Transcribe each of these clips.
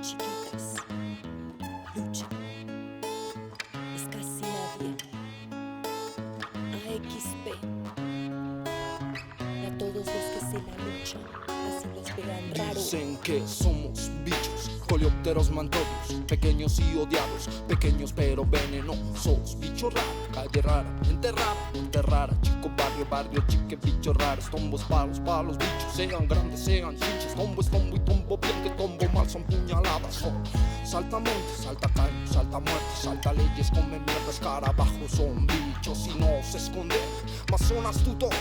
chiquitas, lucha, es casi nadie. AXP, y a todos los que se la luchan, así los vean raro. Dicen que somos bichos, coleópteros mantosos, pequeños y odiados, pequeños pero venenosos. Bicho raro, calle rara, gente rara, chico barrio, chique, bicho raro. Tombos, palos, bichos, sean grandes, sean chinches. Tombo es tombo y tombo bien, que tombo mal son puñaladas. Son salta montes, salta caños, salta muertes, salta leyes, come mierda, escarabajos. Son bichos y no se esconden, mas son astutos,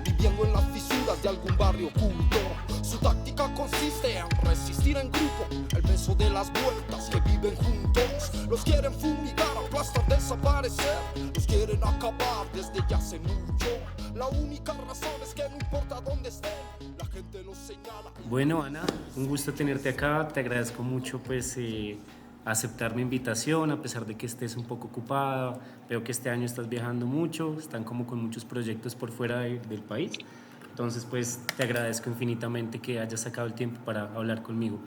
viviendo en las fisuras de algún barrio oculto. Su táctica consiste en resistir en grupo, el beso de las vueltas que viven juntos. Los quieren fumigar, aplastar, desaparecer, los quieren acabar desde ya hace mucho. La única razón es que no importa dónde estén, la gente los señala. Bueno, Ana, un gusto tenerte acá, te agradezco mucho pues aceptar mi invitación a pesar de que estés un poco ocupada. Veo que este año estás viajando mucho, están como con muchos proyectos por fuera del país. Entonces, pues te agradezco infinitamente que hayas sacado el tiempo para hablar conmigo.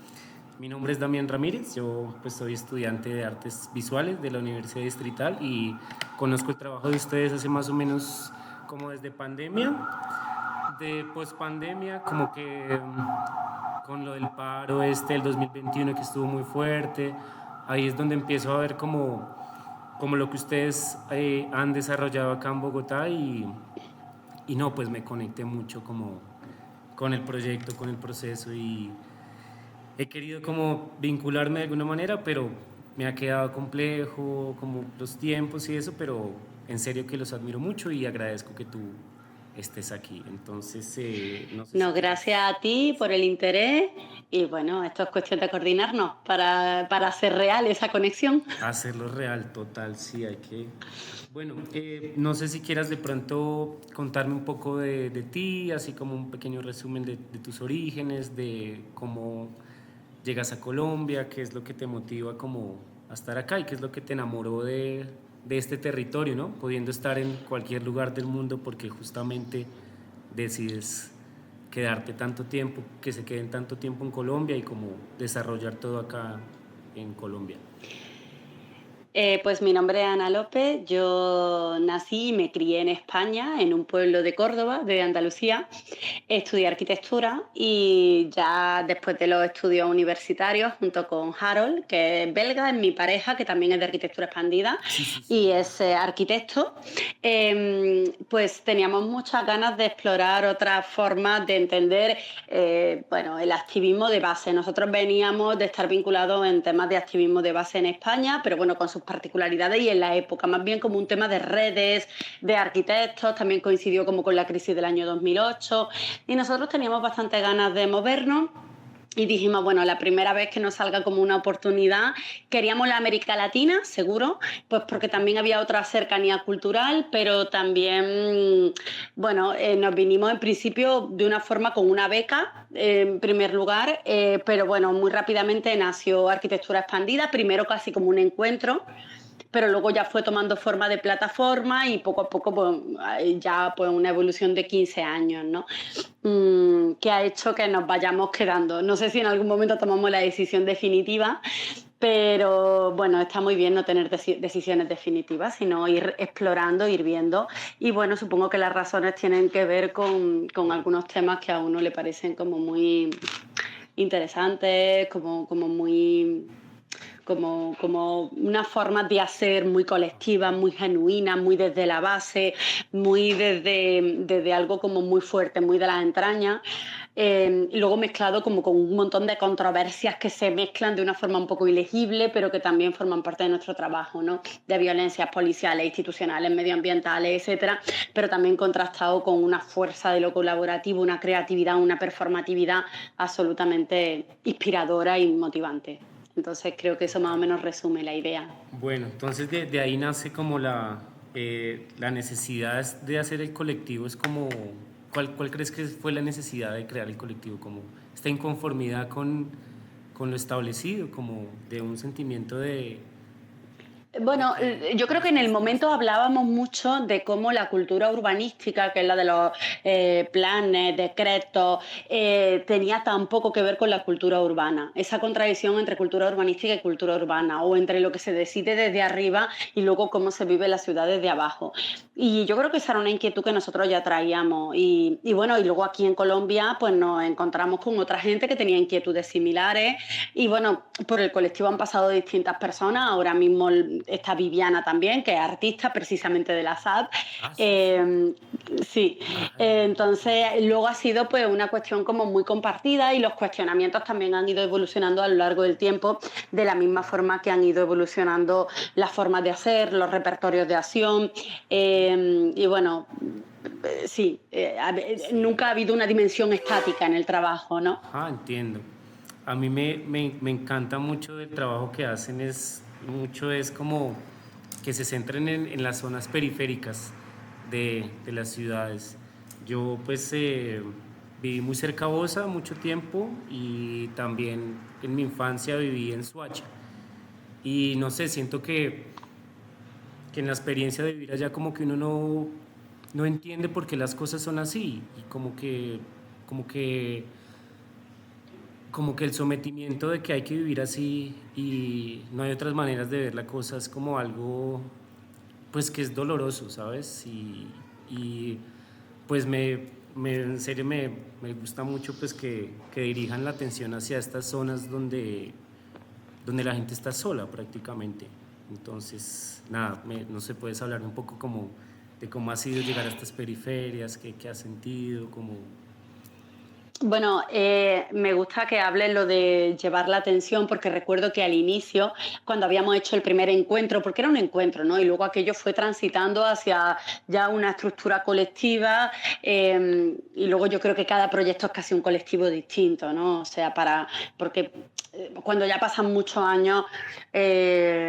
Mi nombre es Damián Ramírez, yo pues soy estudiante de Artes Visuales de la Universidad Distrital y conozco el trabajo de ustedes hace más o menos como desde pandemia. De pospandemia, como que con lo del paro el 2021 que estuvo muy fuerte, ahí es donde empiezo a ver como lo que ustedes han desarrollado acá en Bogotá y no, pues me conecté mucho como con el proyecto, con el proceso y he querido como vincularme de alguna manera, pero me ha quedado complejo, como los tiempos y eso, pero en serio que los admiro mucho y agradezco que tú estés aquí. Entonces, no sé. No, gracias a ti por el interés y bueno, esto es cuestión de coordinarnos para hacer real esa conexión. Hacerlo real, total, sí, hay que... Bueno, no sé si quieras de pronto contarme un poco de ti, así como un pequeño resumen de tus orígenes, de cómo llegas a Colombia, qué es lo que te motiva como a estar acá y qué es lo que te enamoró de este territorio, ¿no? Pudiendo estar en cualquier lugar del mundo porque justamente decides quedarte tanto tiempo, que se queden tanto tiempo en Colombia y como desarrollar todo acá en Colombia. Pues mi nombre es Ana López, yo nací y me crié en España, en un pueblo de Córdoba, de Andalucía. Estudié arquitectura y ya después de los estudios universitarios, junto con Harold, que es belga, es mi pareja, que también es de arquitectura expandida y es arquitecto, pues teníamos muchas ganas de explorar otras formas de entender el activismo de base. Nosotros veníamos de estar vinculados en temas de activismo de base en España, pero bueno, con sus particularidades y en la época, más bien como un tema de redes, de arquitectos, también coincidió como con la crisis del año 2008 y nosotros teníamos bastante ganas de movernos. Y dijimos, bueno, la primera vez que nos salga como una oportunidad, queríamos la América Latina, seguro, pues porque también había otra cercanía cultural, pero también, nos vinimos en principio de una forma con una beca, en primer lugar, pero bueno, muy rápidamente nació Arquitectura Expandida, primero casi como un encuentro, pero luego ya fue tomando forma de plataforma y poco a poco ya una evolución de 15 años, ¿no? Que ha hecho que nos vayamos quedando. No sé si en algún momento tomamos la decisión definitiva, pero bueno, está muy bien no tener decisiones definitivas, sino ir explorando, ir viendo. Y bueno, supongo que las razones tienen que ver con algunos temas que a uno le parecen como muy interesantes, como muy... Como una forma de hacer muy colectiva, muy genuina, muy desde la base, muy desde algo como muy fuerte, muy de las entrañas, y luego mezclado como con un montón de controversias que se mezclan de una forma un poco ilegible, pero que también forman parte de nuestro trabajo, ¿no? De violencias policiales, institucionales, medioambientales, etcétera, pero también contrastado con una fuerza de lo colaborativo, una creatividad, una performatividad absolutamente inspiradora y motivante. Entonces creo que eso más o menos resume la idea. Bueno, entonces de ahí nace como la necesidad de hacer el colectivo. Es como, ¿cuál crees que fue la necesidad de crear el colectivo? Como esta inconformidad con lo establecido, como de un sentimiento de Bueno, yo creo que en el momento hablábamos mucho de cómo la cultura urbanística, que es la de los planes, decretos, tenía tan poco que ver con la cultura urbana. Esa contradicción entre cultura urbanística y cultura urbana, o entre lo que se decide desde arriba y luego cómo se vive la ciudad desde abajo. Y yo creo que esa era una inquietud que nosotros ya traíamos. Y bueno, y luego aquí en Colombia pues nos encontramos con otra gente que tenía inquietudes similares. Y bueno, por el colectivo han pasado distintas personas. Ahora mismo está Viviana también, que es artista precisamente de la SAD. Ah, sí. Sí, entonces luego ha sido pues una cuestión como muy compartida y los cuestionamientos también han ido evolucionando a lo largo del tiempo de la misma forma que han ido evolucionando las formas de hacer, los repertorios de acción y bueno, sí, nunca ha habido una dimensión estática en el trabajo, ¿no? Ah, entiendo. A mí me encanta mucho del trabajo que hacen, es como que se centren en las zonas periféricas de las ciudades. Yo pues viví muy cerca a Bosa mucho tiempo y también en mi infancia viví en Soacha. Y no sé, siento que en la experiencia de vivir allá como que uno no entiende por qué las cosas son así y como que el sometimiento de que hay que vivir así y no hay otras maneras de ver la cosa es como algo pues que es doloroso, ¿sabes? Y pues en serio me gusta mucho pues que dirijan la atención hacia estas zonas donde la gente está sola prácticamente. Entonces, nada, no sé, puedes hablar un poco como de cómo ha sido llegar a estas periferias, qué has sentido, cómo... Bueno, me gusta que hables lo de llevar la atención porque recuerdo que al inicio, cuando habíamos hecho el primer encuentro, porque era un encuentro, ¿no? Y luego aquello fue transitando hacia ya una estructura colectiva y luego yo creo que cada proyecto es casi un colectivo distinto, ¿no? O sea, porque cuando ya pasan muchos años,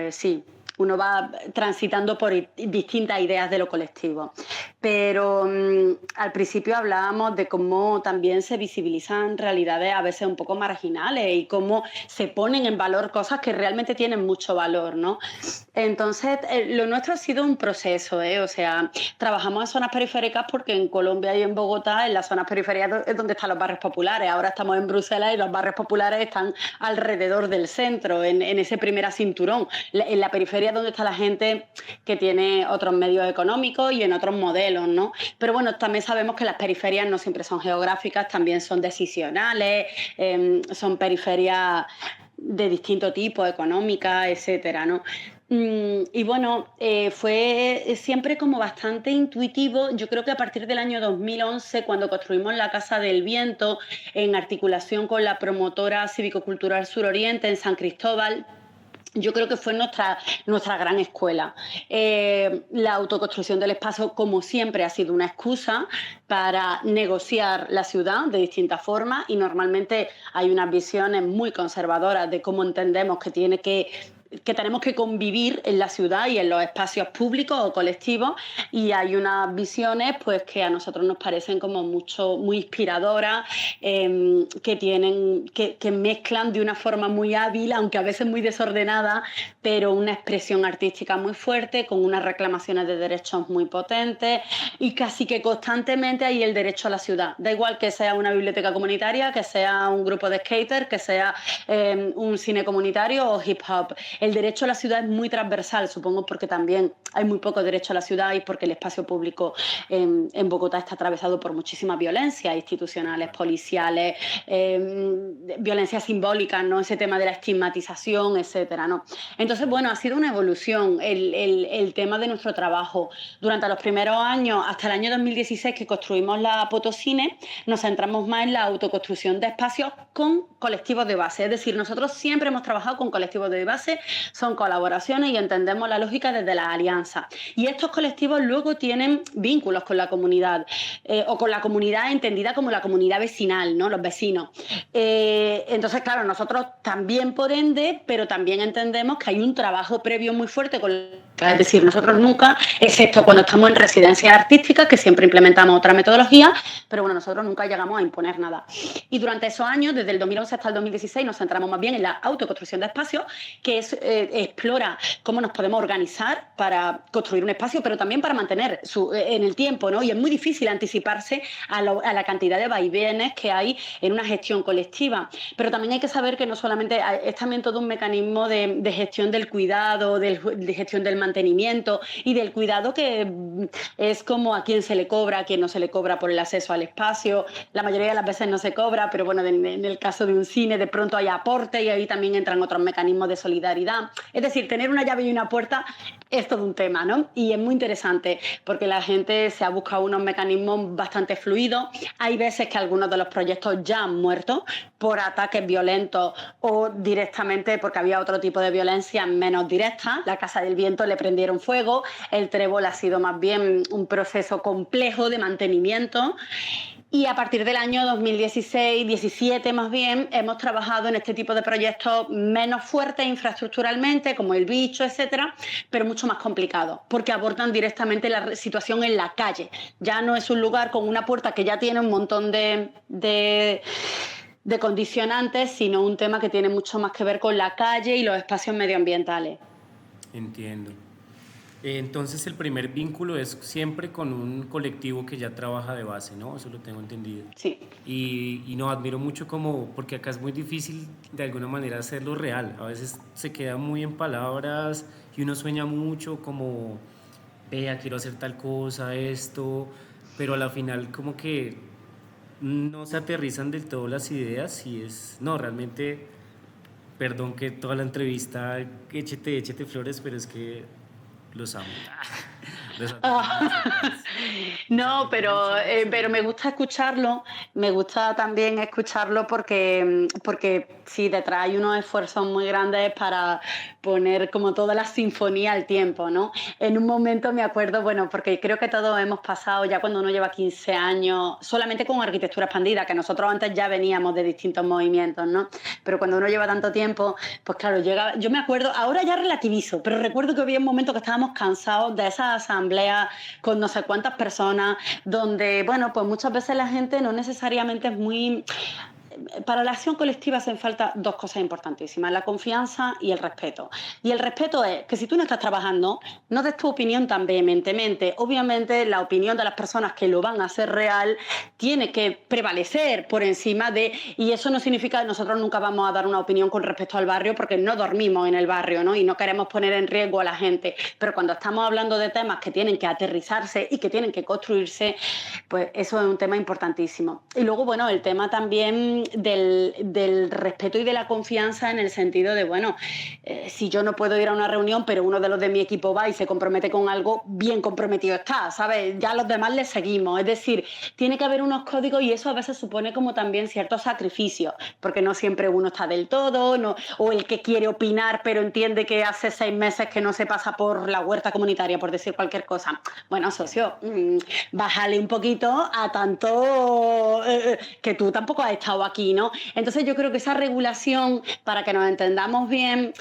sí, uno va transitando por distintas ideas de lo colectivo. Pero al principio hablábamos de cómo también se visibilizan realidades a veces un poco marginales y cómo se ponen en valor cosas que realmente tienen mucho valor, ¿no? Entonces, lo nuestro ha sido un proceso, ¿eh? O sea, trabajamos en zonas periféricas porque en Colombia y en Bogotá, en las zonas periféricas es donde están los barrios populares. Ahora estamos en Bruselas y los barrios populares están alrededor del centro, en ese primer cinturón. En la periferia donde está la gente que tiene otros medios económicos y en otros modelos, ¿no? Pero bueno, también sabemos que las periferias no siempre son geográficas, también son decisionales, son periferias de distinto tipo, económicas, etcétera, ¿no? Y bueno, fue siempre como bastante intuitivo. Yo creo que a partir del año 2011, cuando construimos la Casa del Viento, en articulación con la promotora cívico-cultural Suroriente en San Cristóbal, yo creo que fue nuestra gran escuela. La autoconstrucción del espacio, como siempre, ha sido una excusa para negociar la ciudad de distintas formas y normalmente hay unas visiones muy conservadoras de cómo entendemos que tenemos que convivir en la ciudad y en los espacios públicos o colectivos y hay unas visiones pues que a nosotros nos parecen como muy inspiradoras, que mezclan de una forma muy hábil, aunque a veces muy desordenada, pero una expresión artística muy fuerte, con unas reclamaciones de derechos muy potentes y casi que constantemente hay el derecho a la ciudad. Da igual que sea una biblioteca comunitaria, que sea un grupo de skaters, que sea un cine comunitario o hip hop. El derecho a la ciudad es muy transversal, supongo porque también hay muy poco derecho a la ciudad y porque el espacio público en Bogotá está atravesado por muchísimas violencias institucionales, policiales, violencias simbólicas, ¿no? Ese tema de la estigmatización, etcétera, ¿no? Entonces, bueno, ha sido una evolución el tema de nuestro trabajo. Durante los primeros años, hasta el año 2016 que construimos la Potosine, nos centramos más en la autoconstrucción de espacios con colectivos de base. Es decir, nosotros siempre hemos trabajado con colectivos de base, son colaboraciones y entendemos la lógica desde la alianza. Y estos colectivos luego tienen vínculos con la comunidad o con la comunidad entendida como la comunidad vecinal, ¿no? Los vecinos. Entonces, claro, nosotros también por ende, pero también entendemos que hay un trabajo previo muy fuerte con... Es decir, nosotros nunca, excepto cuando estamos en residencias artísticas, que siempre implementamos otra metodología, pero bueno, nosotros nunca llegamos a imponer nada. Y durante esos años, desde el 2011 hasta el 2016, nos centramos más bien en la autoconstrucción de espacios, que es explora cómo nos podemos organizar para construir un espacio, pero también para mantener en el tiempo, ¿no? Y es muy difícil anticiparse a la cantidad de vaivenes que hay en una gestión colectiva. Pero también hay que saber que no solamente es también todo un mecanismo de gestión del cuidado, de gestión del mantenimiento y del cuidado, que es como a quién se le cobra, a quién no se le cobra por el acceso al espacio. La mayoría de las veces no se cobra, pero bueno, en el caso de un cine de pronto hay aporte y ahí también entran otros mecanismos de solidaridad. Es decir, tener una llave y una puerta es todo un tema, ¿no? Y es muy interesante porque la gente se ha buscado unos mecanismos bastante fluidos. Hay veces que algunos de los proyectos ya han muerto por ataques violentos o directamente porque había otro tipo de violencia menos directa. La Casa del Viento le prendieron fuego, el Trébol ha sido más bien un proceso complejo de mantenimiento. Y a partir del año 2016-17 más bien, hemos trabajado en este tipo de proyectos menos fuertes infraestructuralmente, como El Bicho, etcétera, pero mucho más complicados, porque abordan directamente la situación en la calle. Ya no es un lugar con una puerta que ya tiene un montón de condicionantes, sino un tema que tiene mucho más que ver con la calle y los espacios medioambientales. Entiendo. Entonces el primer vínculo es siempre con un colectivo que ya trabaja de base, ¿no? Eso lo tengo entendido. Sí. Y no, admiro mucho porque acá es muy difícil de alguna manera hacerlo real. A veces se queda muy en palabras y uno sueña mucho como, vea, quiero hacer tal cosa, esto, pero a la final como que no se aterrizan del todo las ideas y no, realmente, perdón que toda la entrevista, échete flores, pero es que los amo. Los admiro mucho. No, pero me gusta escucharlo, me gusta también escucharlo porque sí, detrás hay unos esfuerzos muy grandes para poner como toda la sinfonía al tiempo, ¿no? En un momento me acuerdo, bueno, porque creo que todos hemos pasado ya cuando uno lleva 15 años solamente con arquitectura expandida, que nosotros antes ya veníamos de distintos movimientos, ¿no? Pero cuando uno lleva tanto tiempo, pues claro, yo me acuerdo, ahora ya relativizo, pero recuerdo que había un momento que estábamos cansados de esas asambleas con no sé cuántas personas, donde, bueno, pues muchas veces la gente no necesariamente es muy... Para la acción colectiva hacen falta dos cosas importantísimas, la confianza y el respeto. Y el respeto es que si tú no estás trabajando, no des tu opinión tan vehementemente. Obviamente la opinión de las personas que lo van a hacer real tiene que prevalecer por encima de... Y eso no significa que nosotros nunca vamos a dar una opinión con respecto al barrio porque no dormimos en el barrio, ¿no? Y no queremos poner en riesgo a la gente. Pero cuando estamos hablando de temas que tienen que aterrizarse y que tienen que construirse, pues eso es un tema importantísimo. Y luego, bueno, el tema también del respeto y de la confianza en el sentido de, bueno, si yo no puedo ir a una reunión, pero uno de los de mi equipo va y se compromete con algo, bien comprometido está, ¿sabes? Ya a los demás les seguimos. Es decir, tiene que haber unos códigos y eso a veces supone como también ciertos sacrificios, porque no siempre uno está del todo, no, o el que quiere opinar pero entiende que hace 6 meses que no se pasa por la huerta comunitaria, por decir cualquier cosa. Bueno, socio, bájale un poquito a tanto que tú tampoco has estado aquí, ¿no? Entonces yo creo que esa regulación, para que nos entendamos bien,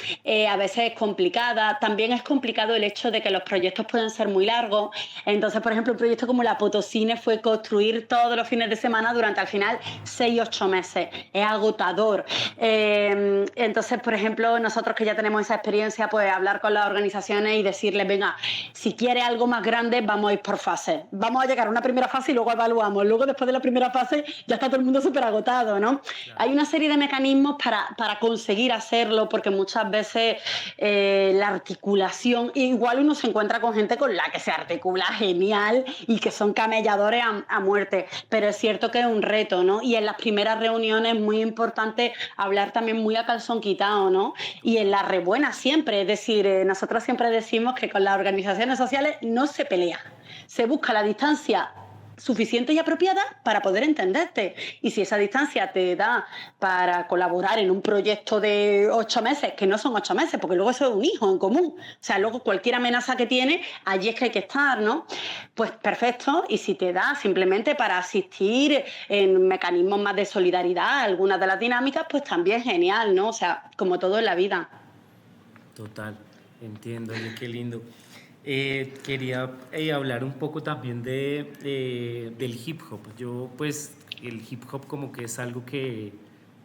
a veces es complicada. También es complicado el hecho de que los proyectos pueden ser muy largos. Entonces, por ejemplo, un proyecto como la Potosine fue construir todos los fines de semana durante al final 6-8 meses. Es agotador. Entonces, por ejemplo, nosotros que ya tenemos esa experiencia, pues hablar con las organizaciones y decirles, venga, si quieres algo más grande, vamos a ir por fases. Vamos a llegar a una primera fase y luego evaluamos. Luego, después de la primera fase, ya está todo el mundo súper agotado, ¿no? Claro. Hay una serie de mecanismos para conseguir hacerlo, porque muchas veces la articulación, igual uno se encuentra con gente con la que se articula genial y que son camelladores a muerte, pero es cierto que es un reto, ¿no? Y en las primeras reuniones es muy importante hablar también muy a calzón quitado, ¿no? Y en la rebuena siempre, es decir, nosotros siempre decimos que con las organizaciones sociales no se pelea, se busca la distancia suficiente y apropiada para poder entenderte. Y si esa distancia te da para colaborar en un proyecto de 8 meses, que no son 8 meses, porque luego eso es un hijo en común. O sea, luego cualquier amenaza que tiene, allí es que hay que estar, ¿no? Pues perfecto. Y si te da simplemente para asistir en mecanismos más de solidaridad, algunas de las dinámicas, pues también genial, ¿no? O sea, como todo en la vida. Total, entiendo, oye, qué lindo. Quería hablar un poco también del hip hop. Yo, pues, el hip hop como que es algo que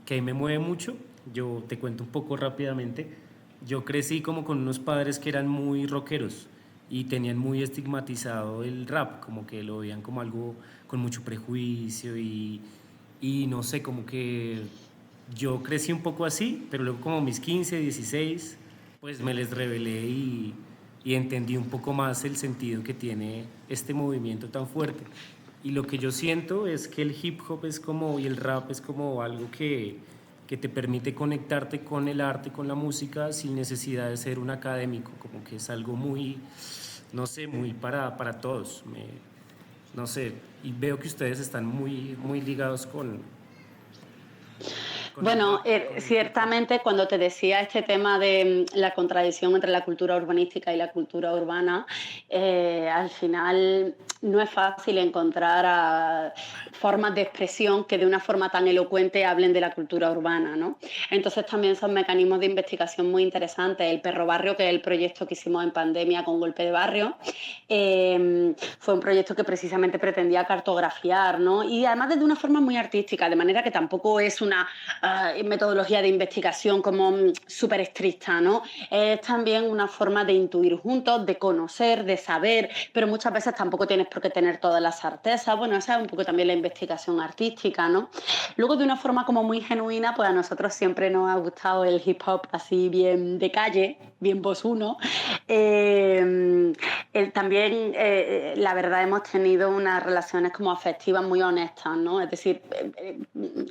a mí me mueve mucho. Yo te cuento un poco rápidamente. yo crecí como con unos padres que eran muy rockeros y tenían muy estigmatizado el rap, como que lo veían como algo con mucho prejuicio y no sé, como que yo crecí un poco así, pero luego como mis 15, 16, pues me les rebelé y entendí un poco más el sentido que tiene este movimiento tan fuerte. Y lo que yo siento es que el hip hop es como, y el rap es como algo que te permite conectarte con el arte, con la música, sin necesidad de ser un académico, como que es algo muy, no sé, muy para todos. No sé, y veo que ustedes están muy ligados con el Bueno, rap, con el hip hop. ciertamente cuando te decía este tema de la contradicción entre la cultura urbanística y la cultura urbana, al final no es fácil encontrar formas de expresión que de una forma tan elocuente hablen de la cultura urbana, ¿no? Entonces también son mecanismos de investigación muy interesantes. El Perro Barrio, que es el proyecto que hicimos en pandemia con Golpe de Barrio, fue un proyecto que precisamente pretendía cartografiar, ¿no? Y además de una forma muy artística, de manera que tampoco es una metodología de investigación como súper estricta, ¿no? Es también una forma de intuir juntos, de conocer, de saber, pero muchas veces tampoco tienes por qué tener todas las certezas. Bueno, esa es un poco también la investigación artística, ¿no? Luego, de una forma como muy genuina, pues a nosotros siempre nos ha gustado el hip hop así bien de calle, bien voz uno. También, la verdad, hemos tenido unas relaciones como afectivas muy honestas, ¿no? Es decir,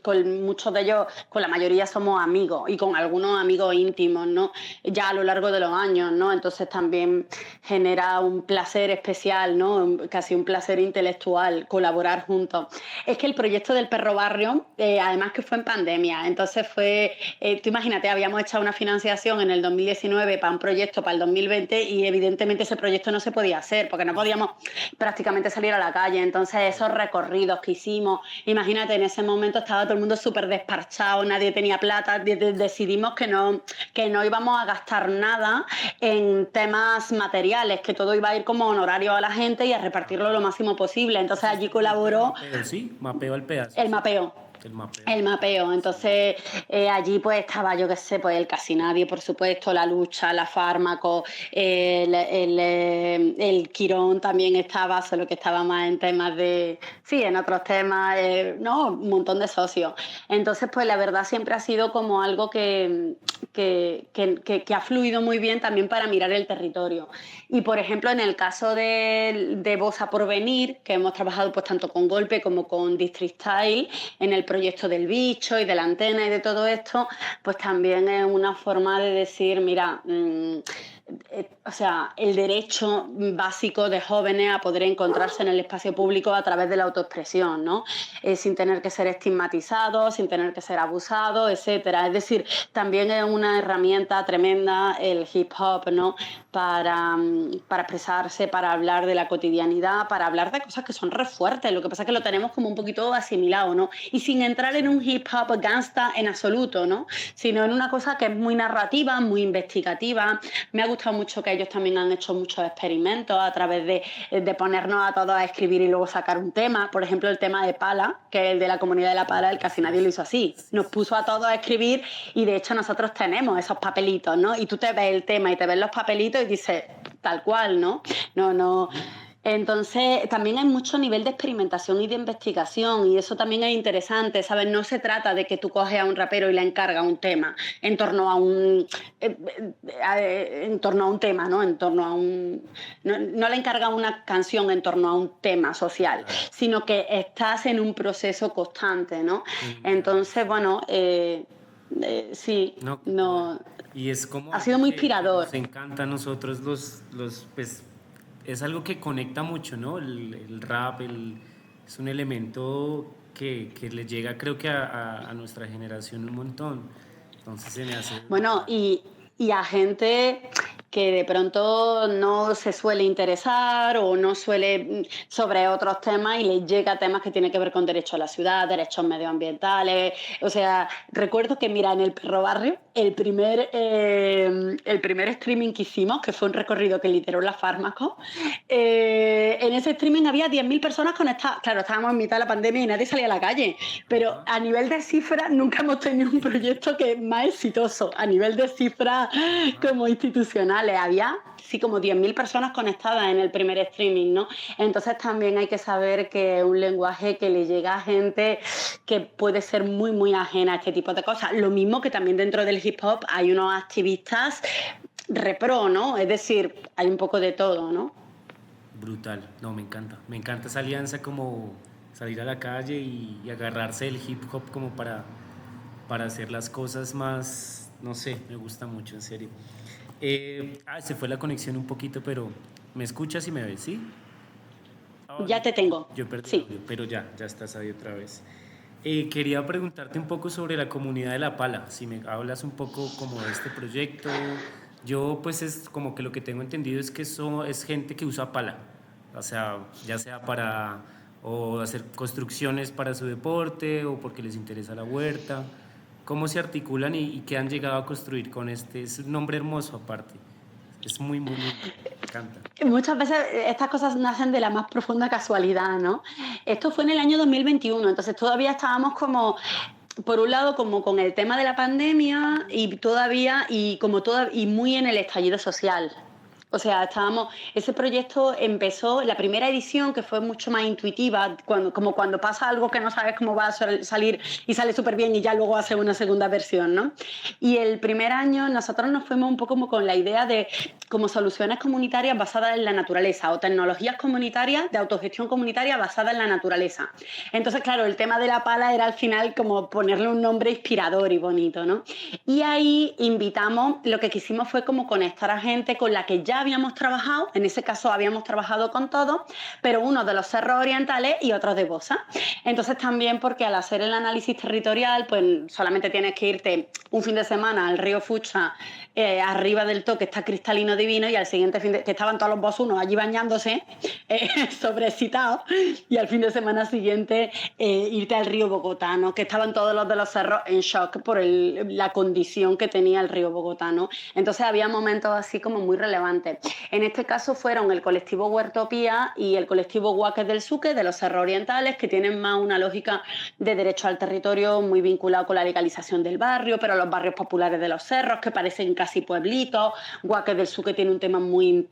con muchos de ellos, con la mayoría somos amigos y con algunos amigos íntimos, ¿no? Ya a lo largo de los años, ¿no? Entonces también genera un placer especial, ¿no? Casi un placer intelectual colaborar juntos. Es que el proyecto del Perro Barrio, además que fue en pandemia, entonces fue, tú imagínate, habíamos echado una financiación en el 2019 para un proyecto para el 2020 y evidentemente ese proyecto no se podía hacer porque no podíamos prácticamente salir a la calle. Entonces esos recorridos que hicimos, imagínate, en ese momento estaba todo el mundo súper desparchado, nadie tenía plata, decidimos que no íbamos a gastar nada en temas materiales, que todo iba a ir como honorario a la gente y a repartirlo lo máximo posible. Entonces allí colaboró Mapeo, sí, mapeo al pedazo, el sí. mapeo. El mapeo. El mapeo, entonces allí pues estaba, yo qué sé, pues el Casi Nadie, por supuesto, La Lucha, La Fármaco, el Quirón también estaba, solo que estaba más en temas de, sí, en otros temas, no, un montón de socios. Entonces pues la verdad siempre ha sido como algo que ha fluido muy bien también para mirar el territorio. Y por ejemplo en el caso de Voz a Porvenir, que hemos trabajado pues tanto con Golpe como con District Style, en el proyecto del bicho y de la antena y de todo esto, pues también es una forma de decir, mira, o sea, el derecho básico de jóvenes a poder encontrarse en el espacio público a través de la autoexpresión, ¿no? Sin tener que ser estigmatizados, sin tener que ser abusados, etcétera. Es decir, también es una herramienta tremenda el hip hop, ¿no? Para expresarse, para hablar de la cotidianidad, para hablar de cosas que son re fuertes. Lo que pasa es que lo tenemos como un poquito asimilado, ¿no? Y sin entrar en un hip hop gangsta en absoluto, ¿no? Sino en una cosa que es muy narrativa, muy investigativa. Me ha gustado mucho que ellos también han hecho muchos experimentos a través de ponernos a todos a escribir y luego sacar un tema. Por ejemplo, el tema de Pala, que es el de la comunidad de La Pala, el Casi Nadie lo hizo así. Nos puso a todos a escribir y de hecho nosotros tenemos esos papelitos, ¿no? Y tú te ves el tema y te ves los papelitos y dices, tal cual, ¿no? No. Entonces, también hay mucho nivel de experimentación y de investigación y eso también es interesante, ¿sabes? No se trata de que tú coges a un rapero y le encargas un tema en torno a un tema, ¿no? En torno a un no le encargas una canción en torno a un tema social, sino que estás en un proceso constante, ¿no? Entonces, bueno, sí, no, Y es como ha sido algo muy que inspirador. nos encanta a nosotros pues es algo que conecta mucho, ¿no? El rap es un elemento que le llega creo que a nuestra generación un montón. Entonces se me hace Bueno, brutal. y a gente que de pronto no se suele interesar o no suele sobre otros temas y les llega a temas que tienen que ver con derechos a la ciudad, derechos medioambientales. O sea, recuerdo que, mira, en el Perro Barrio, el primer streaming que hicimos, que fue un recorrido que lideró la Fármaco, en ese streaming había 10.000 personas conectadas. Claro, estábamos en mitad de la pandemia y nadie salía a la calle, pero a nivel de cifras nunca hemos tenido un proyecto que más exitoso. A nivel de cifras como institucionales había sí como 10.000 personas conectadas en el primer streaming, ¿no? Entonces también hay que saber que es un lenguaje que le llega a gente que puede ser muy, muy ajena a este tipo de cosas. Lo mismo que también dentro del hip hop hay unos activistas repro, ¿no? Es decir, hay un poco de todo, ¿no? Brutal, no, me encanta esa alianza, como salir a la calle y agarrarse el hip hop como para hacer las cosas más, no sé, me gusta mucho, en serio. Se fue la conexión un poquito, pero ¿me escuchas y me ves, sí? Ya te tengo. Yo perdí sí. el audio, pero ya estás ahí otra vez. Quería preguntarte un poco sobre la comunidad de La Pala, si me hablas un poco como de este proyecto. Yo pues es como que lo que tengo entendido es que eso es gente que usa pala, o sea, ya sea para o hacer construcciones para su deporte o porque les interesa la huerta. ¿Cómo se articulan y qué han llegado a construir con este? Es un nombre hermoso aparte, es muy, muy, muy, me encanta. Muchas veces estas cosas nacen de la más profunda casualidad, ¿no? Esto fue en el año 2021, entonces todavía estábamos como, por un lado, como con el tema de la pandemia y todavía, y muy en el estallido social. O sea, ese proyecto empezó, la primera edición, que fue mucho más intuitiva, como cuando pasa algo que no sabes cómo va a salir y sale súper bien y ya luego hace una segunda versión, ¿no? Y el primer año nosotros nos fuimos un poco como con la idea de como soluciones comunitarias basadas en la naturaleza o tecnologías comunitarias de autogestión comunitaria basadas en la naturaleza. Entonces, claro, el tema de la pala era al final como ponerle un nombre inspirador y bonito, ¿no? Y ahí lo que quisimos fue como conectar a gente con la que ya habíamos trabajado, en ese caso habíamos trabajado con todos, pero uno de los cerros orientales y otros de Bosa. Entonces también porque al hacer el análisis territorial, pues solamente tienes que irte un fin de semana al río Fucha, arriba del todo, que está cristalino divino, y al siguiente que estaban todos los bosunos allí bañándose, sobrecitados, y al fin de semana siguiente irte al río Bogotá, ¿no? Que estaban todos los de los cerros en shock por la condición que tenía el río Bogotá, ¿no? Entonces había momentos así como muy relevantes. En este caso fueron el colectivo Huertopía y el colectivo Huaques del Suque, de los cerros orientales, que tienen más una lógica de derecho al territorio muy vinculado con la legalización del barrio, pero los barrios populares de los cerros, que parecen casi pueblitos. Huaques del Suque tiene un tema muy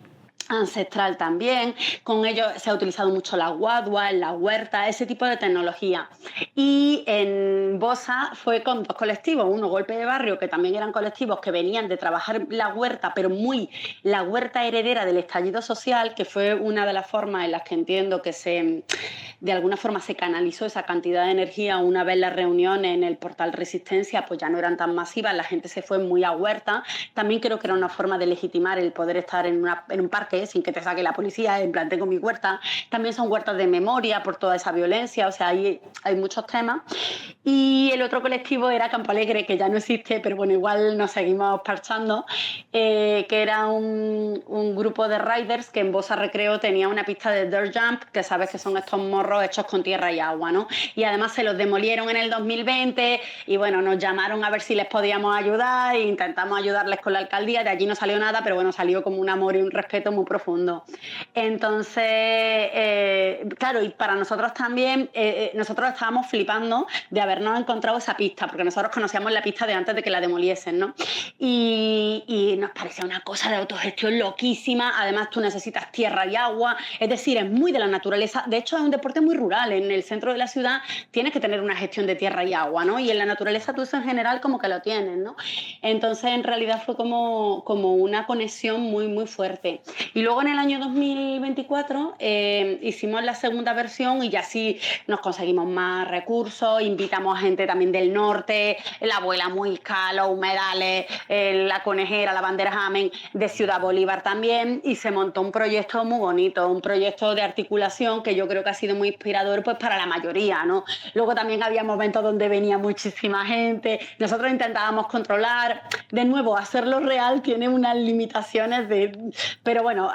ancestral también, con ello se ha utilizado mucho la guadua, la huerta, ese tipo de tecnología. Y en Bosa fue con dos colectivos, uno Golpe de Barrio, que también eran colectivos que venían de trabajar la huerta, pero muy la huerta heredera del estallido social, que fue una de las formas en las que entiendo que de alguna forma se canalizó esa cantidad de energía. Una vez las reuniones en el portal Resistencia pues ya no eran tan masivas, la gente se fue muy a huerta. También creo que era una forma de legitimar el poder estar en un parque sin que te saque la policía, en plan tengo mi huerta. También son huertas de memoria por toda esa violencia, o sea, hay muchos temas. Y el otro colectivo era Campo Alegre, que ya no existe, pero bueno, igual nos seguimos parchando, que era un grupo de riders que en Bosa Recreo tenía una pista de dirt jump, que sabes que son estos morros hechos con tierra y agua, ¿no? Y además se los demolieron en el 2020 y bueno, nos llamaron a ver si les podíamos ayudar e intentamos ayudarles con la alcaldía. De allí no salió nada, pero bueno, salió como un amor y un respeto muy profundo. Entonces, claro, y para nosotros también, nosotros estábamos flipando de habernos encontrado esa pista, porque nosotros conocíamos la pista de antes de que la demoliesen, ¿no? Y nos parecía una cosa de autogestión loquísima. Además, tú necesitas tierra y agua, es decir, es muy de la naturaleza. De hecho, es un deporte muy rural. En el centro de la ciudad tienes que tener una gestión de tierra y agua, ¿no? Y en la naturaleza tú eso en general como que lo tienes, ¿no? Entonces, en realidad fue como una conexión muy, muy fuerte. Y luego en el año 2024 hicimos la segunda versión y ya sí nos conseguimos más recursos, invitamos a gente también del norte, la Abuela Muisca, los Humedales, la Conejera, la Bandera Jamen, de Ciudad Bolívar también, y se montó un proyecto muy bonito, un proyecto de articulación que yo creo que ha sido muy inspirador pues para la mayoría, ¿no? Luego también había momentos donde venía muchísima gente, nosotros intentábamos controlar, de nuevo, hacerlo real tiene unas limitaciones pero bueno,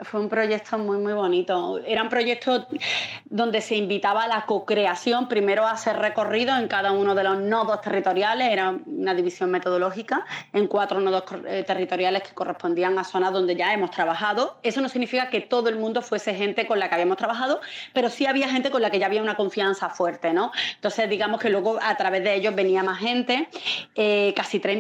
fue un proyecto muy, muy bonito. Era un proyecto donde se invitaba a la co-creación, primero a hacer recorridos en cada uno de los nodos territoriales, era una división metodológica, en 4 nodos territoriales que correspondían a zonas donde ya hemos trabajado. Eso no significa que todo el mundo fuese gente con la que habíamos trabajado, pero sí había gente con la que ya había una confianza fuerte, ¿no? Entonces, digamos que luego a través de ellos venía más gente,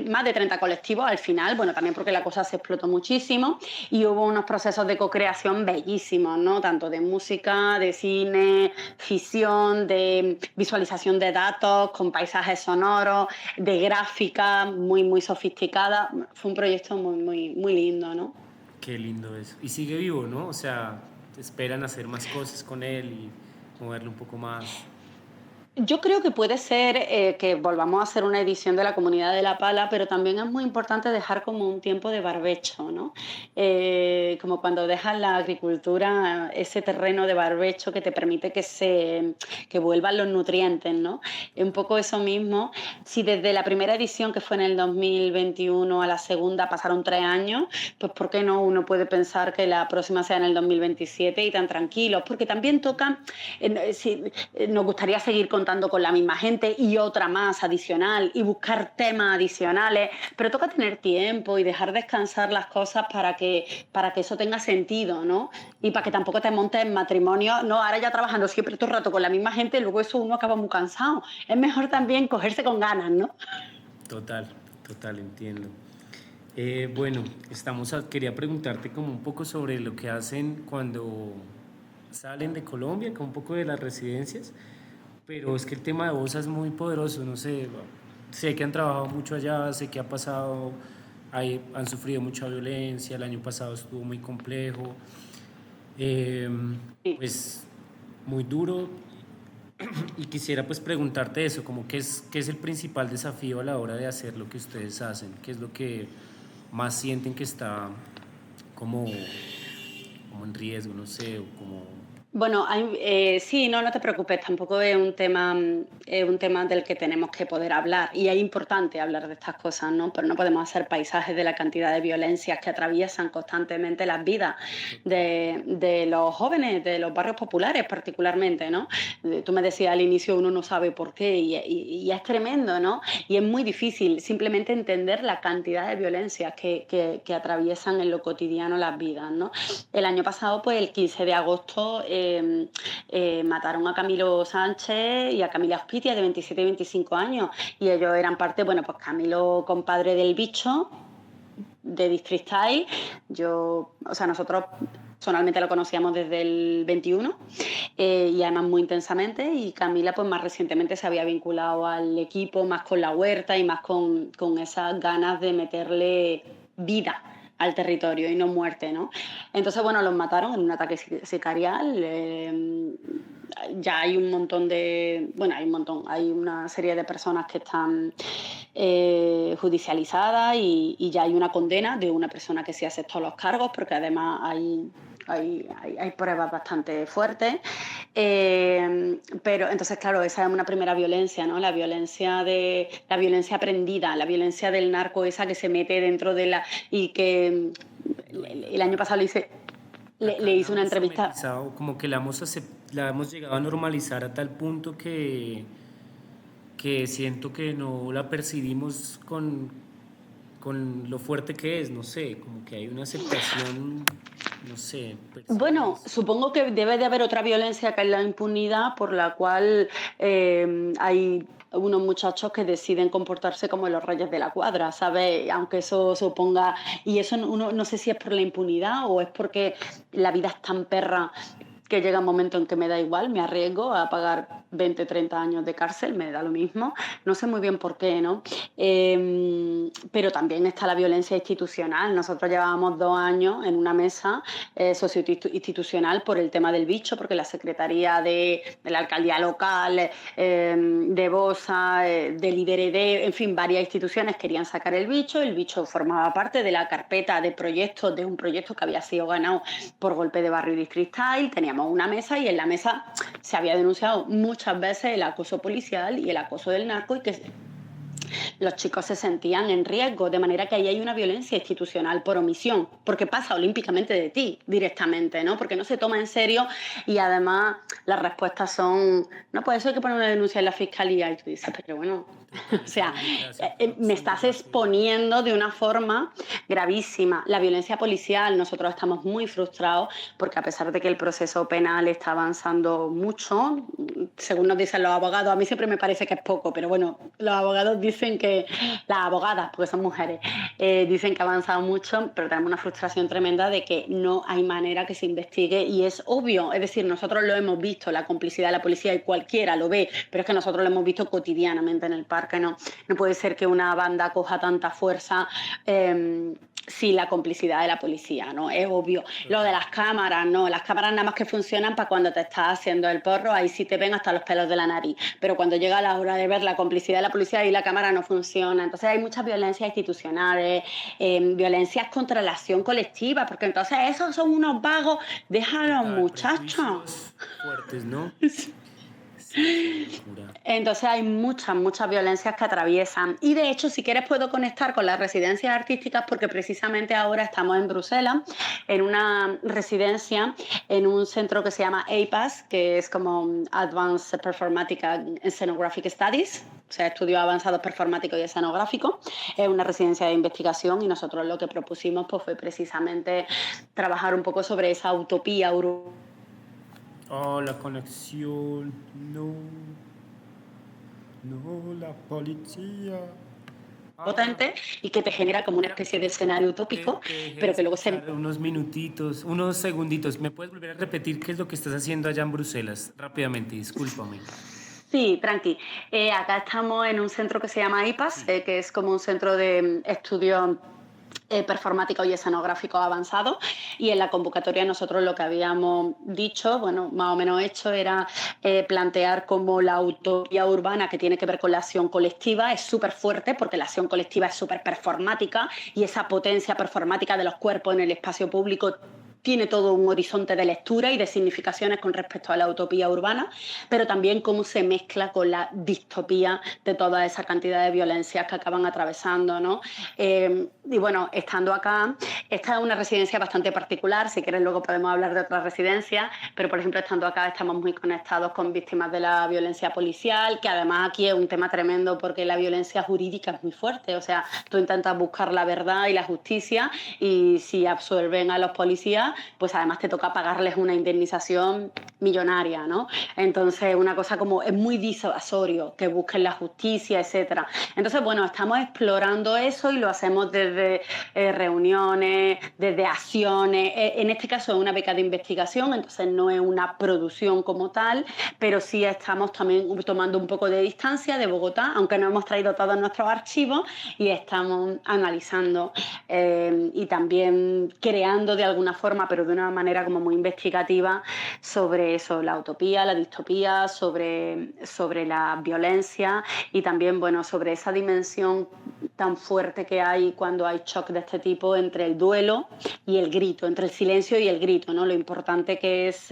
más de 30 colectivos al final, bueno, también porque la cosa se explotó muchísimo y hubo unos procesos de co-creación bellísimos, ¿no? Tanto de música, de cine, ficción, de visualización de datos, con paisajes sonoros, de gráfica muy, muy sofisticada. Fue un proyecto muy, muy, muy lindo, ¿no? Qué lindo eso. Y sigue vivo, ¿no? O sea, esperan hacer más cosas con él y moverlo un poco más. Yo creo que puede ser que volvamos a hacer una edición de la Comunidad de la Pala, pero también es muy importante dejar como un tiempo de barbecho, ¿no? Como cuando dejas la agricultura, ese terreno de barbecho que te permite que vuelvan los nutrientes, ¿no? Un poco eso mismo. Si desde la primera edición, que fue en el 2021, a la segunda pasaron 3 años, pues ¿por qué no uno puede pensar que la próxima sea en el 2027 y tan tranquilos? Porque también toca, nos gustaría seguir contando con la misma gente y otra más adicional y buscar temas adicionales, pero toca tener tiempo y dejar descansar las cosas para que eso tenga sentido, ¿no? Y para que tampoco te montes en matrimonio, no, ahora ya trabajando siempre todo el rato con la misma gente, luego eso uno acaba muy cansado. Es mejor también cogerse con ganas, ¿no? Total, entiendo. Bueno, quería preguntarte como un poco sobre lo que hacen cuando salen de Colombia, como un poco de las residencias. Pero es que el tema de Bosa es muy poderoso, no sé, sé que han trabajado mucho allá, sé que ha pasado, han sufrido mucha violencia, el año pasado estuvo muy complejo, pues muy duro, y quisiera pues preguntarte eso, como qué es el principal desafío a la hora de hacer lo que ustedes hacen, qué es lo que más sienten que está como en riesgo, no sé, o como... Bueno, sí, no te preocupes, tampoco es un tema del que tenemos que poder hablar y es importante hablar de estas cosas, ¿no? Pero no podemos hacer paisajes de la cantidad de violencias que atraviesan constantemente las vidas de los jóvenes, de los barrios populares particularmente, ¿no? Tú me decías al inicio, uno no sabe por qué y es tremendo, ¿no? Y es muy difícil simplemente entender la cantidad de violencias que atraviesan en lo cotidiano las vidas, ¿no? El año pasado, pues el 15 de agosto... mataron a Camilo Sánchez y a Camila Hospitia de 27 y 25 años y ellos eran parte, bueno, pues Camilo, compadre del Bicho de District. Nosotros personalmente lo conocíamos desde el 21 y además muy intensamente, y Camila pues más recientemente se había vinculado al equipo más con la huerta y más con esas ganas de meterle vida al territorio y no muerte, ¿no? Entonces, bueno, los mataron en un ataque sicarial. Ya hay un montón hay una serie de personas que están judicializadas y ya hay una condena de una persona que sí aceptó los cargos, porque además hay pruebas bastante fuertes. Pero entonces, claro, esa es una primera violencia, ¿no? La violencia aprendida, la violencia del narco, esa que se mete dentro de la... Y que el año pasado le hice una entrevista... Como que la hemos llegado a normalizar a tal punto que siento que no la percibimos con lo fuerte que es, no sé, como que hay una aceptación, no sé. Bueno, supongo que debe de haber otra violencia que es la impunidad, por la cual hay unos muchachos que deciden comportarse como los reyes de la cuadra, ¿sabes? Aunque eso suponga... Y eso no sé si es por la impunidad o es porque la vida es tan perra que llega un momento en que me da igual, me arriesgo a pagar 20, 30 años de cárcel, me da lo mismo. No sé muy bien por qué, ¿no? pero también está la violencia institucional. Nosotros llevábamos 2 años en una mesa socioinstitucional por el tema del bicho, porque la Secretaría de la Alcaldía Local, de Bosa, del IDRD, en fin, varias instituciones querían sacar el bicho formaba parte de la carpeta de proyectos, de un proyecto que había sido ganado por golpe de barrio y distrital. Teníamos una mesa y en la mesa se había denunciado muchas veces el acoso policial y el acoso del narco y que los chicos se sentían en riesgo, de manera que ahí hay una violencia institucional por omisión, porque pasa olímpicamente de ti directamente, ¿no? Porque no se toma en serio y además las respuestas son, no, pues eso hay que poner una denuncia en la fiscalía y tú dices, pero bueno, o sea, me estás exponiendo de una forma gravísima. La violencia policial, nosotros estamos muy frustrados porque a pesar de que el proceso penal está avanzando mucho, según nos dicen los abogados, a mí siempre me parece que es poco, pero bueno, los abogados dicen que, las abogadas, porque son mujeres, dicen que ha avanzado mucho, pero tenemos una frustración tremenda de que no hay manera que se investigue y es obvio, es decir, nosotros lo hemos visto, la complicidad de la policía y cualquiera lo ve, pero es que nosotros lo hemos visto cotidianamente en el parque, no puede ser que una banda coja tanta fuerza sin la complicidad de la policía, ¿no? Es obvio. Lo de las cámaras, no, las cámaras nada más que funcionan para cuando te estás haciendo el porro, ahí sí te ven hasta los pelos de la nariz, pero cuando llega la hora de ver la complicidad de la policía y la cámara no funciona, entonces hay muchas violencias institucionales, violencias contra la acción colectiva, porque entonces esos son unos vagos, déjalos muchachos. Fuertes, ¿no? Entonces hay muchas violencias que atraviesan y de hecho si quieres puedo conectar con las residencias artísticas porque precisamente ahora estamos en Bruselas en una residencia en un centro que se llama APAS, que es como Advanced Performatic and Scenographic Studies, o sea, estudios avanzados performáticos y escenográficos. Es una residencia de investigación y nosotros lo que propusimos pues, fue precisamente trabajar un poco sobre esa utopía urbana. Oh, la conexión. No, la policía. Potente y que te genera como una especie de escenario utópico, pero que luego se... Unos minutitos, unos segunditos. ¿Me puedes volver a repetir qué es lo que estás haciendo allá en Bruselas? Rápidamente, discúlpame. Sí, tranqui. Acá estamos en un centro que se llama IPAS, que es como un centro de estudios performático y escenográfico avanzado, y en la convocatoria nosotros lo que habíamos dicho, bueno, más o menos hecho, era plantear como la utopía urbana que tiene que ver con la acción colectiva es súper fuerte porque la acción colectiva es súper performática y esa potencia performática de los cuerpos en el espacio público tiene todo un horizonte de lectura y de significaciones con respecto a la utopía urbana, pero también cómo se mezcla con la distopía de toda esa cantidad de violencias que acaban atravesando, ¿no? Y bueno, estando acá, esta es una residencia bastante particular, si quieres luego podemos hablar de otras residencias, pero por ejemplo estando acá estamos muy conectados con víctimas de la violencia policial, que además aquí es un tema tremendo porque la violencia jurídica es muy fuerte, o sea, tú intentas buscar la verdad y la justicia y si absuelven a los policías, pues además te toca pagarles una indemnización millonaria, ¿no? Entonces una cosa como es muy disuasorio que busquen la justicia, etcétera. Entonces bueno, estamos explorando eso y lo hacemos desde reuniones, desde acciones. En este caso es una beca de investigación, entonces no es una producción como tal, pero sí estamos también tomando un poco de distancia de Bogotá, aunque no hemos traído todos nuestros archivos y estamos analizando y también creando de alguna forma, pero de una manera como muy investigativa, sobre eso, la utopía, la distopía, sobre la violencia y también, bueno, sobre esa dimensión tan fuerte que hay cuando hay shock de este tipo entre el duelo y el grito, entre el silencio y el grito, ¿no? Lo importante que es...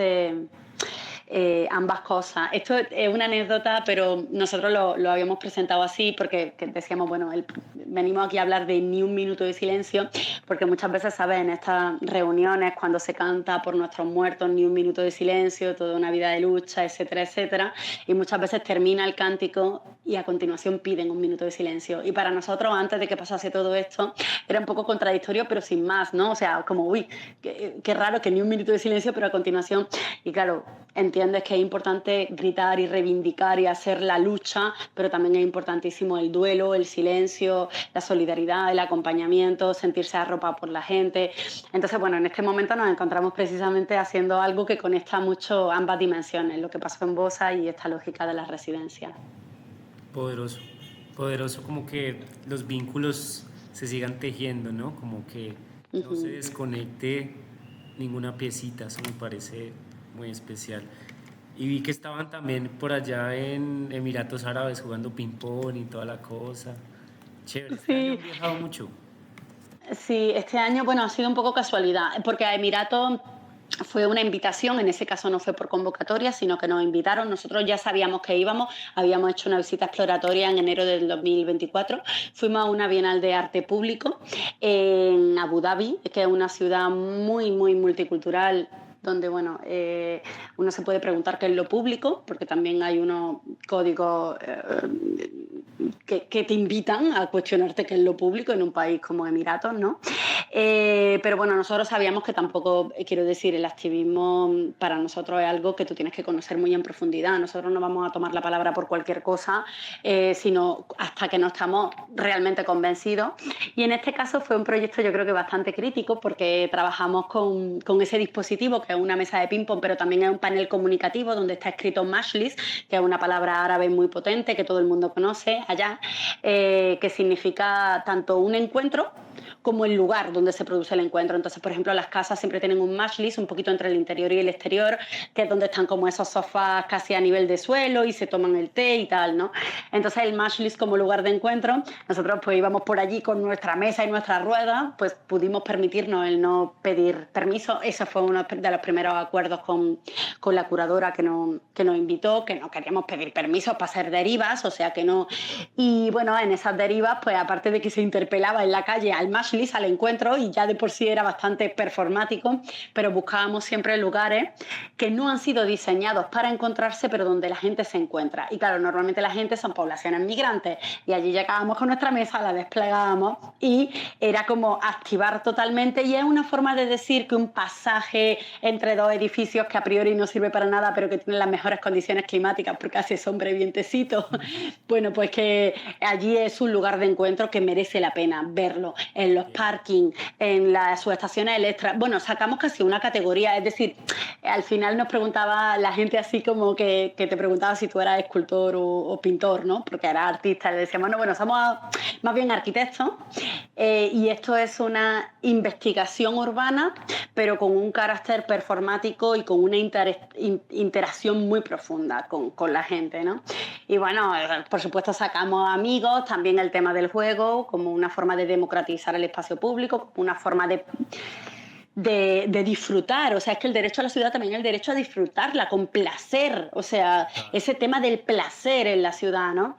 ambas cosas. Esto es una anécdota, pero nosotros lo habíamos presentado así porque decíamos, bueno, venimos aquí a hablar de ni un minuto de silencio, porque muchas veces, ¿sabes? En estas reuniones, cuando se canta por nuestros muertos, ni un minuto de silencio, toda una vida de lucha, etcétera, etcétera, y muchas veces termina el cántico y a continuación piden un minuto de silencio. Y para nosotros, antes de que pasase todo esto, era un poco contradictorio, pero sin más, ¿no? O sea, como, uy, qué raro que ni un minuto de silencio, pero a continuación, y claro, entiendes que es importante gritar y reivindicar y hacer la lucha, pero también es importantísimo el duelo, el silencio, la solidaridad, el acompañamiento, sentirse arropado por la gente. Entonces, bueno, en este momento nos encontramos precisamente haciendo algo que conecta mucho ambas dimensiones, lo que pasó en Bosa y esta lógica de las residencias. Poderoso, poderoso, como que los vínculos se sigan tejiendo, ¿no? Como que no se desconecte ninguna piecita, eso me parece muy especial. Y vi que estaban también por allá en Emiratos Árabes jugando ping-pong y toda la cosa. Chévere, este año han Sí, viajado mucho. sí, este año, bueno, ha sido un poco casualidad, porque a Emiratos fue una invitación, en ese caso no fue por convocatoria, sino que nos invitaron. Nosotros ya sabíamos que íbamos, habíamos hecho una visita exploratoria en enero del 2024. Fuimos a una Bienal de Arte Público en Abu Dhabi, que es una ciudad muy, muy multicultural, donde bueno, uno se puede preguntar qué es lo público, porque también hay unos códigos que te invitan a cuestionarte qué es lo público en un país como Emiratos, ¿no? Pero bueno, nosotros sabíamos que tampoco, quiero decir, el activismo para nosotros es algo que tú tienes que conocer muy en profundidad. Nosotros no vamos a tomar la palabra por cualquier cosa, sino hasta que no estamos realmente convencidos. Y en este caso fue un proyecto yo creo que bastante crítico, porque trabajamos con ese dispositivo que es una mesa de ping-pong, pero también es un panel comunicativo donde está escrito Majlis, que es una palabra árabe muy potente que todo el mundo conoce allá, que significa tanto un encuentro como el lugar donde se produce el encuentro. Entonces, por ejemplo, las casas siempre tienen un majlis un poquito entre el interior y el exterior, que es donde están como esos sofás casi a nivel de suelo y se toman el té y tal, ¿no? Entonces, el majlis como lugar de encuentro, nosotros pues íbamos por allí con nuestra mesa y nuestra rueda, pues pudimos permitirnos el no pedir permiso. Ese fue uno de los primeros acuerdos con la curadora que nos invitó, que no queríamos pedir permiso para hacer derivas, o sea que no. Y bueno, en esas derivas, pues aparte de que se interpelaba en la calle al majlis, al encuentro, y ya de por sí era bastante performático, pero buscábamos siempre lugares que no han sido diseñados para encontrarse, pero donde la gente se encuentra. Y claro, normalmente la gente son poblaciones migrantes, y allí llegábamos con nuestra mesa, la desplegábamos, y era como activar totalmente, y es una forma de decir que un pasaje entre dos edificios que a priori no sirve para nada, pero que tienen las mejores condiciones climáticas porque hace sombra y vientecito, bueno, pues que allí es un lugar de encuentro que merece la pena verlo, en los parking, en las subestaciones eléctricas. Bueno, sacamos casi una categoría, es decir, al final nos preguntaba la gente así como que te preguntaba si tú eras escultor o pintor, ¿no? Porque eras artista. Le decíamos, no, bueno, somos más bien arquitectos, y esto es una investigación urbana, pero con un carácter performático y con una interacción muy profunda con la gente, ¿no? Y bueno, por supuesto sacamos amigos, también el tema del juego como una forma de democratizar el espacio público, como una forma de disfrutar. O sea, es que el derecho a la ciudad también es el derecho a disfrutarla con placer, o sea, ese tema del placer en la ciudad, ¿no?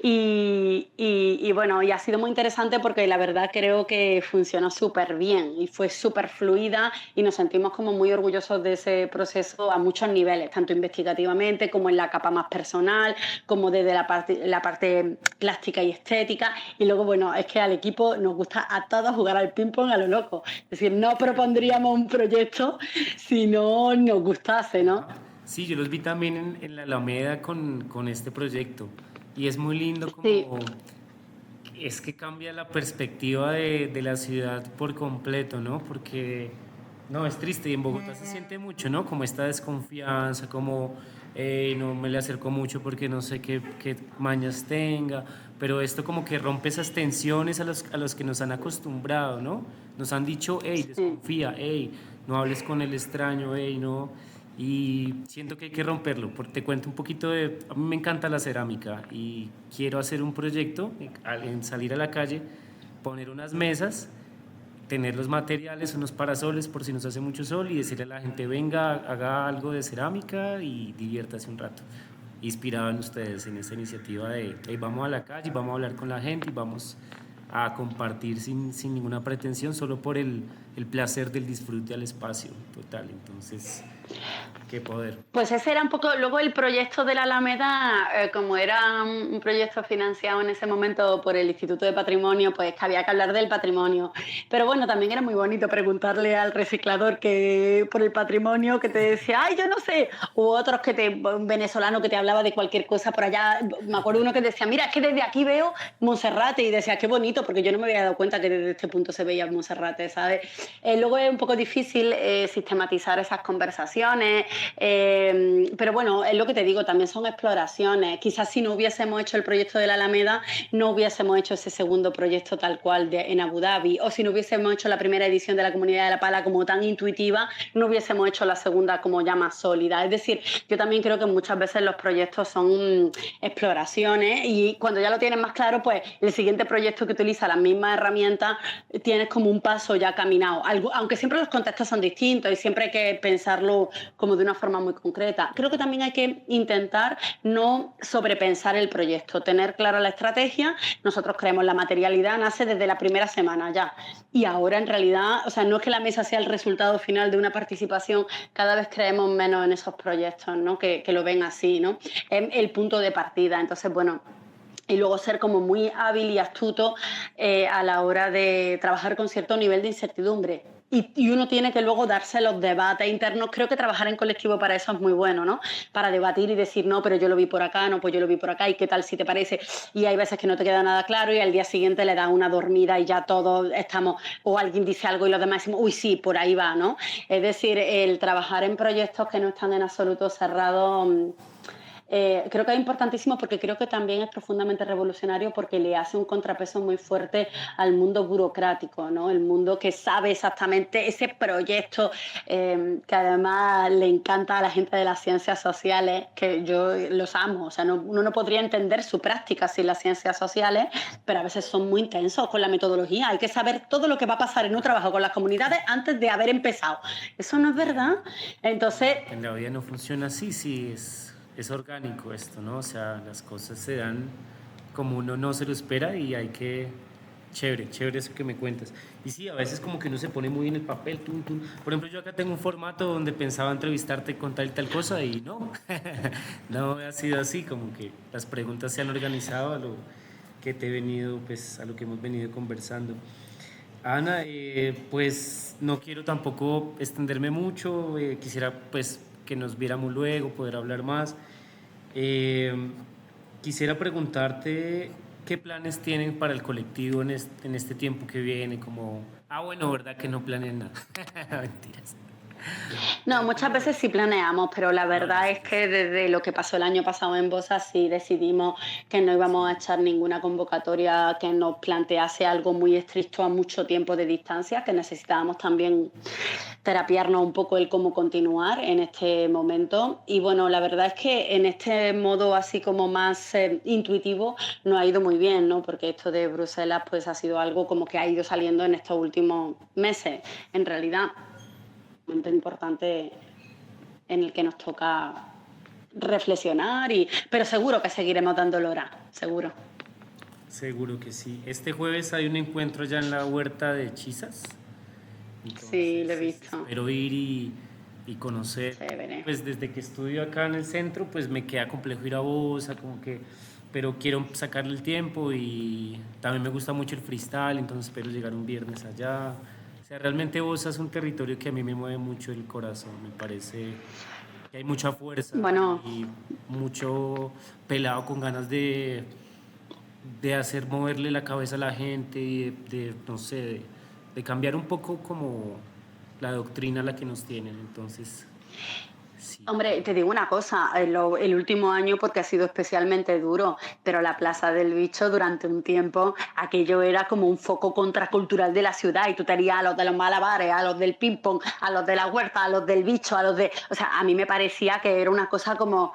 Y bueno, y ha sido muy interesante porque la verdad creo que funcionó súper bien y fue súper fluida, y nos sentimos como muy orgullosos de ese proceso a muchos niveles, tanto investigativamente como en la capa más personal, como desde la parte plástica y estética. Y luego, bueno, es que al equipo nos gusta a todos jugar al ping-pong a lo loco. Es decir, no propondríamos un proyecto si no nos gustase, ¿no? Sí, yo los vi también en la Alameda con este proyecto, y es muy lindo como Sí. es que cambia la perspectiva de la ciudad por completo, ¿no? Porque no, es triste, y en Bogotá se siente mucho, ¿no? Como esta desconfianza, como no me le acerco mucho porque no sé qué mañas tenga, pero esto como que rompe esas tensiones a los que nos han acostumbrado, ¿no? Nos han dicho, hey, desconfía, hey, no hables con el extraño, hey, no. Y siento que hay que romperlo. Te cuento un poquito a mí me encanta la cerámica y quiero hacer un proyecto en salir a la calle, poner unas mesas, tener los materiales, unos parasoles por si nos hace mucho sol, y decirle a la gente, venga, haga algo de cerámica y diviértase un rato. Inspirado en ustedes, en esta iniciativa de hey, vamos a la calle, vamos a hablar con la gente y vamos a compartir sin ninguna pretensión, solo por el placer del disfrute al espacio total. Entonces, qué poder. Pues ese era un poco, luego el proyecto de la Alameda, como era un proyecto financiado en ese momento por el Instituto de Patrimonio, pues que había que hablar del patrimonio. Pero bueno, también era muy bonito preguntarle al reciclador que por el patrimonio, que te decía, ay, yo no sé, u otros un venezolano que te hablaba de cualquier cosa por allá. Me acuerdo uno que decía, mira, es que desde aquí veo Monserrate, y decía, qué bonito, bonito porque yo no me había dado cuenta que desde este punto se veía Monserrate, ¿sabes? Luego es un poco difícil sistematizar esas conversaciones, pero bueno, es lo que te digo, también son exploraciones. Quizás si no hubiésemos hecho el proyecto de la Alameda, no hubiésemos hecho ese segundo proyecto tal cual en Abu Dhabi, o si no hubiésemos hecho la primera edición de la Comunidad de la Pala como tan intuitiva, no hubiésemos hecho la segunda como ya más sólida. Es decir, yo también creo que muchas veces los proyectos son exploraciones y cuando ya lo tienes más claro, pues el siguiente proyecto que utiliza las mismas herramientas tienes como un paso ya caminado. Aunque siempre los contextos son distintos y siempre hay que pensarlo como de una forma muy concreta. Creo que también hay que intentar no sobrepensar el proyecto, tener clara la estrategia. Nosotros creemos la materialidad nace desde la primera semana ya. Y ahora en realidad, o sea, no es que la mesa sea el resultado final de una participación, cada vez creemos menos en esos proyectos, ¿no? Que lo ven así, ¿no? Es el punto de partida. Entonces, bueno, y luego ser como muy hábil y astuto a la hora de trabajar con cierto nivel de incertidumbre. Y uno tiene que luego darse los debates internos. Creo que trabajar en colectivo para eso es muy bueno, ¿no? Para debatir y decir, no, pero yo lo vi por acá, no, pues yo lo vi por acá, ¿y qué tal si te parece? Y hay veces que no te queda nada claro y al día siguiente le das una dormida y ya todos estamos, o alguien dice algo y los demás decimos, uy, sí, por ahí va, ¿no? Es decir, el trabajar en proyectos que no están en absoluto cerrados... creo que es importantísimo porque creo que también es profundamente revolucionario porque le hace un contrapeso muy fuerte al mundo burocrático, ¿no? El mundo que sabe exactamente ese proyecto que además le encanta a la gente de las ciencias sociales, que yo los amo, o sea, uno no podría entender su práctica sin las ciencias sociales, pero a veces son muy intensos con la metodología, hay que saber todo lo que va a pasar en un trabajo con las comunidades antes de haber empezado. Eso no es verdad. Entonces... En la vida no funciona así, sí, es orgánico esto, ¿no? O sea, las cosas se dan como uno no se lo espera y hay que... Chévere eso que me cuentas. Y sí, a veces como que uno se pone muy en el papel, Por ejemplo, yo acá tengo un formato donde pensaba entrevistarte con tal y tal cosa y no, no ha sido así, como que las preguntas se han organizado a lo que te he venido, pues a lo que hemos venido conversando. Ana, pues no quiero tampoco extenderme mucho, quisiera pues que nos viéramos luego, poder hablar más. Quisiera preguntarte qué planes tienen para el colectivo en este tiempo que viene, como, bueno, ¿verdad que no planean nada? Mentiras. No, muchas veces sí planeamos, pero la verdad es que desde lo que pasó el año pasado en Bosa sí decidimos que no íbamos a echar ninguna convocatoria que nos plantease algo muy estricto a mucho tiempo de distancia, que necesitábamos también terapiarnos un poco el cómo continuar en este momento. Y bueno, la verdad es que en este modo así como más intuitivo nos ha ido muy bien, ¿no? Porque esto de Bruselas pues ha sido algo como que ha ido saliendo en estos últimos meses, en realidad. Importante en el que nos toca reflexionar, pero seguro que seguiremos dando lora, seguro. Seguro que sí. Este jueves hay un encuentro ya en la huerta de Chisas. Entonces, sí, lo he visto. Espero ir y conocer. Chévere. Pues desde que estudio acá en el centro, pues me queda complejo ir a Bosa, pero quiero sacarle el tiempo y también me gusta mucho el freestyle, entonces espero llegar un viernes allá. O sea, realmente Bosa es un territorio que a mí me mueve mucho el corazón, me parece que hay mucha fuerza y mucho pelado con ganas de hacer moverle la cabeza a la gente y no sé, de cambiar un poco como la doctrina a la que nos tienen, entonces... Sí. Hombre, te digo una cosa, el último año porque ha sido especialmente duro, pero la Plaza del Bicho durante un tiempo, aquello era como un foco contracultural de la ciudad y tú tenías a los de los malabares, a los del ping-pong, a los de la huerta, a los del bicho, a los de... O sea, a mí me parecía que era una cosa como,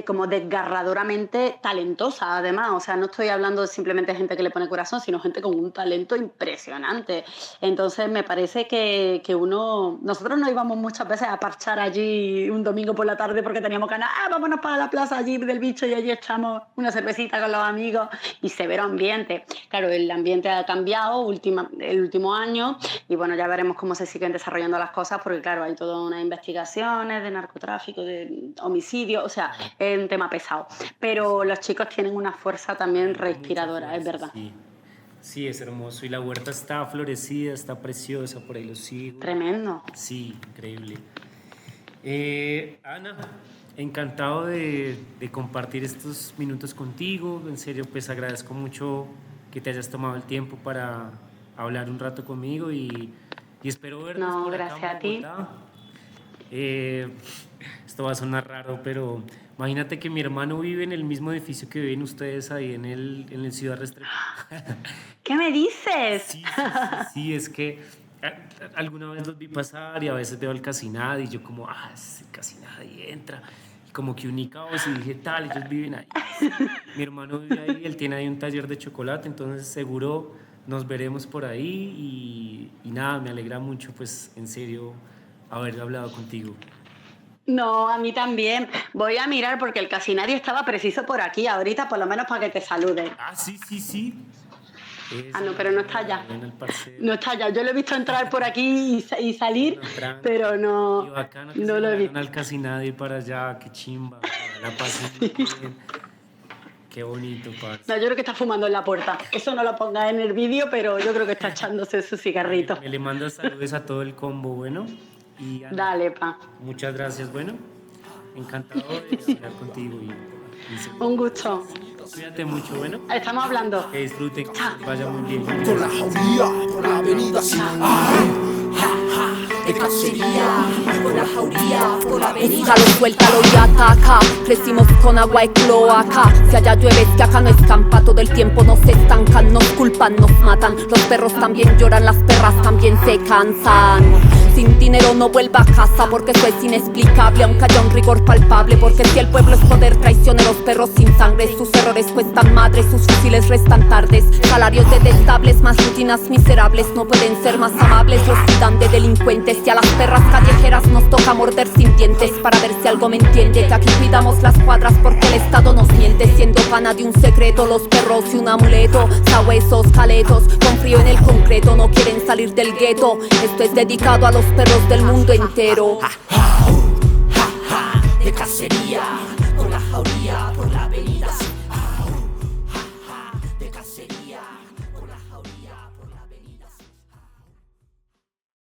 como desgarradoramente talentosa, además. O sea, no estoy hablando de simplemente gente que le pone corazón, sino gente con un talento impresionante. Entonces, me parece que nosotros nos íbamos muchas veces a parchar allí un domingo por la tarde porque teníamos ganas, vámonos para la plaza allí del Bicho y allí echamos una cervecita con los amigos y severo ambiente. Claro, el ambiente ha cambiado el último año y bueno, ya veremos cómo se siguen desarrollando las cosas porque claro, hay todas unas investigaciones de narcotráfico, de homicidio, o sea, es un tema pesado. Pero los chicos tienen una fuerza también respiradora, es verdad. Sí. Sí, es hermoso y la huerta está florecida, está preciosa, por ahí lo sigo. Tremendo. Sí, increíble. Ana, encantado de compartir estos minutos contigo. En serio, pues agradezco mucho que te hayas tomado el tiempo para hablar un rato conmigo y espero vernos No, por acá gracias en a ti. Bogotá. Esto va a sonar raro, pero imagínate que mi hermano vive en el mismo edificio que viven ustedes ahí en el Ciudad Restrepo. ¿Qué me dices? Sí, es que alguna vez los vi pasar y a veces veo el casi nadie y yo como, casi nadie entra. Y como que uní cabos y dije, tal, ellos viven ahí. Mi hermano vive ahí, él tiene ahí un taller de chocolate, entonces seguro nos veremos por ahí y nada, me alegra mucho, pues en serio, haber hablado contigo. No, a mí también. Voy a mirar porque el casi nadie estaba preciso por aquí ahorita, por lo menos para que te salude. Sí. No, pero no está allá. En el parcel. No está allá. Yo lo he visto entrar por aquí y salir, pero no, Y bacano que no se lo he mandaron visto. al casi nadie para allá, qué chimba, ojalá la pasen muy bien. Qué bonito, parce. No, yo creo que está fumando en la puerta. Eso no lo pongas en el vídeo, pero yo creo que está echándose su cigarrito. Le mando saludos a todo el combo, bueno. Y Ana, Dale, pa. muchas gracias, bueno. Encantado de hablar contigo y Un gusto. cuídate mucho, bueno. Estamos hablando. Que disfruten, que vaya muy bien. Con la jauría por la avenida sin de cacería. Con la jauría por la avenida. Búscalo, suéltalo y ataca. Crecimos con agua y cloaca. Si allá llueve es que acá no escampa. Todo el tiempo nos estancan, nos culpan, nos matan. Los perros también lloran, las perras también se cansan. Sin dinero no vuelva a casa porque eso es inexplicable, aunque haya un rigor palpable. Porque si el pueblo es poder, traicioneros, perros sin sangre. Sus errores cuestan madres, sus fusiles restan tardes. Salarios detestables, más rutinas miserables. No pueden ser más amables, los quitan de delincuentes. Y a las perras callejeras nos toca morder sin dientes. Para ver si algo me entiende, que aquí cuidamos las cuadras porque el Estado nos miente. Siendo pana de un secreto, los perros y un amuleto. Sabuesos, caletos, con frío en el concreto. No quieren salir del gueto. Esto es dedicado a los perros del mundo entero. De cacería, con la jauría